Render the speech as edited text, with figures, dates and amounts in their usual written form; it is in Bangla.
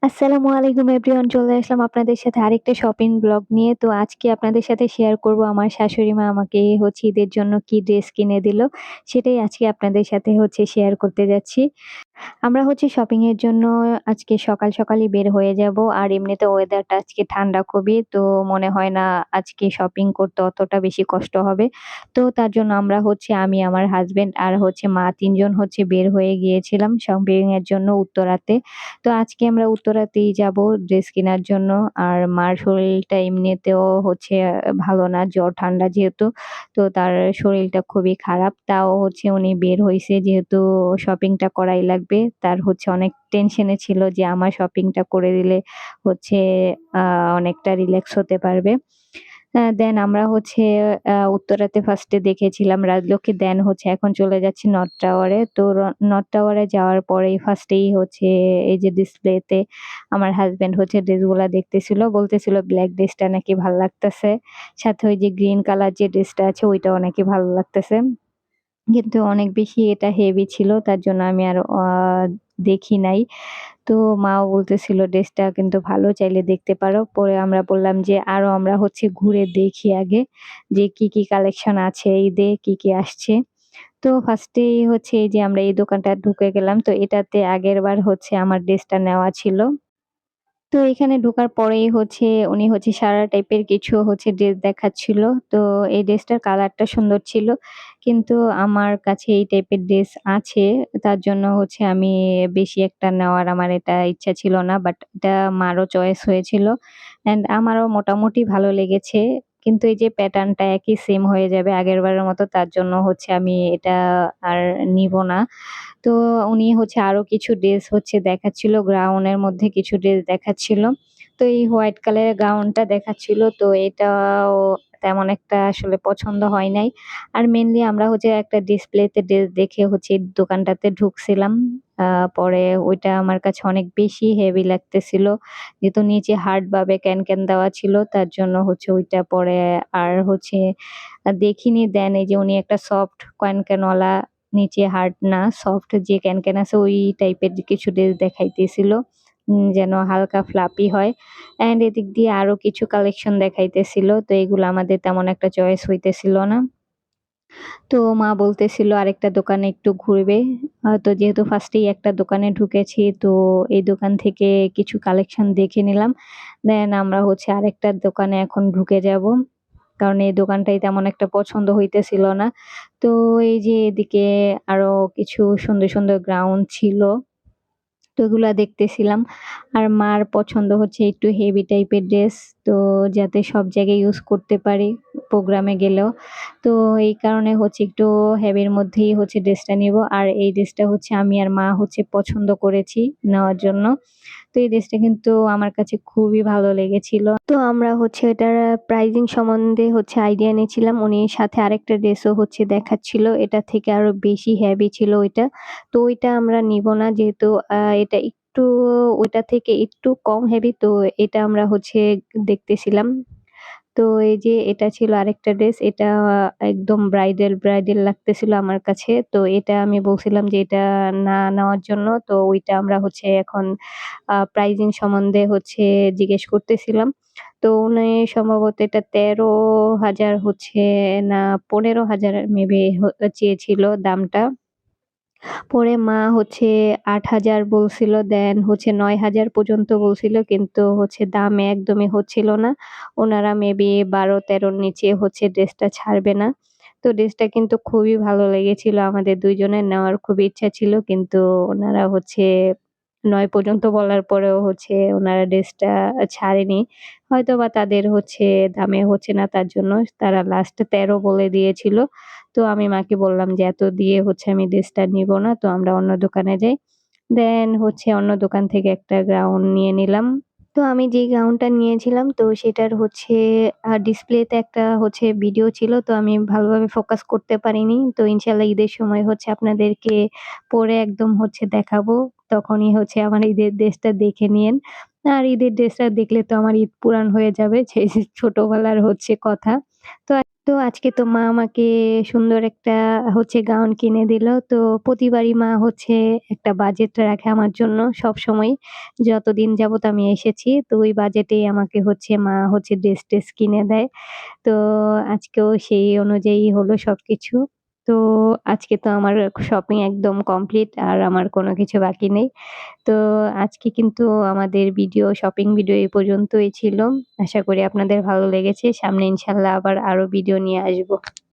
আসসালামু আলাইকুম এভরিওয়ান, চলে আসলাম আপনাদের সাথে আরেকটা শপিং ব্লগ নিয়ে। তো আজকে আপনাদের সাথে শেয়ার করব আমার শাশুড়ি মা আমাকে ঈদের জন্য কি ড্রেস কিনে দিল। সেটাই আজকে আপনাদের সাথে শেয়ার করতে যাচ্ছি। আমরা শপিং এর জন্য আজকে সকাল সকালই বের হয়ে যাব। আর এমনিতে ওয়েদারটা আজকে ঠান্ডা খুবই। তো মনে হয় না আজকে শপিং করতে অতটা বেশি কষ্ট হবে। তো তার জন্য আমরা আমি, আমার হাসব্যান্ড আর মা ৩ জন বের হয়ে গিয়েছিলাম শপিং এর জন্য উত্তরাতে। তো আজকে আমরা উত্তরাতেই যাব ড্রেস কেনার জন্য। আর মার শরীরটা এমনিতেও ভালো না, জ্বর ঠান্ডা যেহেতু। তো তার শরীরটা খুবই খারাপ। তাও উনি বের হইছে যেহেতু শপিংটা করাই লাগবে। তার অনেক টেনশনে ছিল যে আমার শপিংটা করে দিলে হচ্ছে আ অনেকটা রিল্যাক্স হতে পারবে। দেন আমরা উত্তরাতে ফার্স্ট এ দেখেছিলাম রাজলক্ষ্মী, দেন এখন চলে যাচ্ছি নর্থ টাওয়ারে। তো নর্থ টাওয়ারে যাওয়ার পরেই ফার্স্ট এই এই যে ডিসপ্লেতে আমার হাসব্যান্ড ড্রেসগুলা দেখতেছিল। বলতেছিল ব্লাক ড্রেসটা নাকি ভাল লাগতেছে। সাথে ওই যে গ্রিন কালার যে ড্রেসটা আছে ওইটাও নাকি ভালো লাগতেছে। কিন্তু অনেক বেশি এটা হেভি ছিল। তার জন্য আমি আর দেখি নাই। তো মাও বলতেছিল ড্রেসটা কিন্তু ভালো, চাইলে দেখতে পারো। পরে আমরা বললাম যে আরো আমরা ঘুরে দেখি আগে যে কি, কি কালেকশন আছে, ঈদে কি, কি আসছে। তো ফার্স্টেই এই যে আমরা এই দোকানটা ঢুকে গেলাম। তো এটাতে আগেরবার আমার ড্রেসটা নেওয়া ছিল। তো এখানে ঢোকার পরেই উনি সারা টাইপের কিছু ড্রেস দেখাচ্ছিল। তো এই ড্রেসটার কালারটা সুন্দর ছিল। কিন্তু আমার কাছে এই টাইপের ড্রেস আছে। তার জন্য আমি বেশি একটা নেওয়ার আমার এটা ইচ্ছা ছিল না। বাট এটা মারও চয়েস হয়েছিল। অ্যান্ড আমারও মোটামুটি ভালো লেগেছে। কিন্তু এই যে প্যাটার্নটা একই সেম হয়ে যাবে আগেরবারের মতো, তার জন্য আমি এটা আর নিব না। তো উনি আরো কিছু ড্রেস দেখাচ্ছিল। গাউন এর মধ্যে কিছু ড্রেস দেখাচ্ছিল। তো এই হোয়াইট কালারের গাউনটা দেখাচ্ছিল। তো এটাও তেমন একটা আসলে পছন্দ হয় নাই। আর মেইনলি আমরা একটা ডিসপ্লেতে ড্রেস দেখে এই দোকানটাতে ঢুকছিলাম। পরে ওইটা আমার কাছে অনেক বেশি হেভি লাগতেছিল। যেহেতু নিচে হার্ড ভাবে ক্যান দেওয়া ছিল, তার জন্য ওইটা পরে আর দেখিনি। দেন এই যে উনি একটা সফট ক্যানওয়ালা, নিচে হার্ড না, সফট যে ক্যান আছে ওই টাইপের কিছু ড্রেস দেখাইতেছিল। যেন হালকা ফ্লাপি হয়। অ্যান্ড এদিক দিয়ে আরো কিছু কালেকশন দেখাইতেছিল। তো এগুলো আমাদের তেমন একটা চয়েস হইতেছিল না। তো মা বলতেছিল আরেকটা দোকানে একটু ঘুরবে। তো যেহেতু ফার্স্টেই একটা দোকানে ঢুকেছি, তো এই দোকান থেকে কিছু কালেকশন দেখে নিলাম। দেন আমরা আরেকটা দোকানে এখন ঢুকে যাব। কারণ এই দোকানটাই তেমন একটা পছন্দ হইতেছিল না। তো এই যে এদিকে আরো কিছু সুন্দর, সুন্দর গাউন ছিল। তো এগুলা দেখতেছিলাম। আর মার পছন্দ একটু হেভি টাইপের ড্রেস। তো যাতে সব জায়গায় ইউজ করতে পারি প্রোগ্রামে গেলেও। তো এই কারণে একটু হেভির মধ্যেই ড্রেসটা নিবো। আর এই ড্রেসটা আমি আর মা পছন্দ করেছি নেওয়ার জন্য। তো এই ড্রেসটা কিন্তু আমার কাছে খুবই ভালো লেগেছিল। তো আমরা এটার প্রাইজিং সম্বন্ধে আইডিয়া নিয়েছিলাম। উনি সাথে আরেকটা ড্রেসও দেখাচ্ছিল। এটা থেকে আরো বেশি হেভি ছিল ওইটা। তো ওইটা আমরা নিব না, যেহেতু এটা একটু ওইটা থেকে একটু কম হেভি। তো এটা আমরা দেখতেছিলাম। তো এই যে এটা ছিল আরেকটা ড্রেস। এটা একদম ব্রাইডাল লাগতেছিল আমার কাছে। তো এটা আমি বলছিলাম যে এটা না নেওয়ার জন্য। তো ওইটা আমরা এখন প্রাইজিং সম্বন্ধে জিজ্ঞেস করতেছিলাম। তো উনি সম্ভবত এটা ১৩,০০০ না ১৫,০০০ মেবি চেয়েছিল দামটা। পরে মা ৮,০০০ বলছিল, দেন ৯,০০০ পর্যন্ত বলছিল, কিন্তু দামে একদমই হচ্ছিল না। উনারা মেবি ১২-১৩ র নিচে ড্রেসটা ছাড়বে না। তো ড্রেসটা কিন্তু খুবই ভালো লেগেছিল। আমাদের ২ জনের নেওয়ার খুবই ইচ্ছা ছিল। কিন্তু উনারা ৯ পর্যন্ত বলার পরেও উনারা ড্রেসটা ছাড়েনি। হয়তোবা তাদের দামে না, তার জন্য তারা লাস্ট ১৩ বলে দিয়েছিল। তো আমি মাকে বললাম যে, "এত দিয়ে আমি ড্রেসটা নিবো না। তো আমরা অন্য দোকানে যাই।" দেন অন্য দোকান থেকে একটা গাউন নিয়ে নিলাম। তো আমি যেই গাউনটা নিয়েছিলাম, তো সেটার ডিসপ্লেতে একটা ভিডিও ছিল। তো আমি ভালোভাবে ফোকাস করতে পারিনি। তো ইনশাআল্লাহ ঈদের সময় আপনাদেরকে পরে একদম দেখাবো। তখনই আমার ঈদের ড্রেসটা দেখে নিয়েন। আর ঈদের ড্রেসটা দেখলে তো আমার ঈদ পুরান হয়ে যাবে। সেই ছোটবেলার কথা। তো তো আজকে তো মা আমাকে সুন্দর একটা গাউন কিনে দিল। তো প্রতিবারই মা একটা বাজেট রাখে আমার জন্য সবসময়ই। যতদিন যাবত আমি এসেছি তো ওই বাজেটেই আমাকে মা ড্রেস-টেস কিনে দেয়। তো আজকেও সেই অনুযায়ী হলো সবকিছু। তো আজকে তো আমার শপিং একদম কমপ্লিট আর আমার কোনো কিছু বাকি নেই। তো আজকে কিন্তু আমাদের শপিং ভিডিও এই পর্যন্তই ছিল। আশা করি আপনাদের ভালো লেগেছে। সামনে ইনশাআল্লাহ আবার আরো ভিডিও নিয়ে আসব।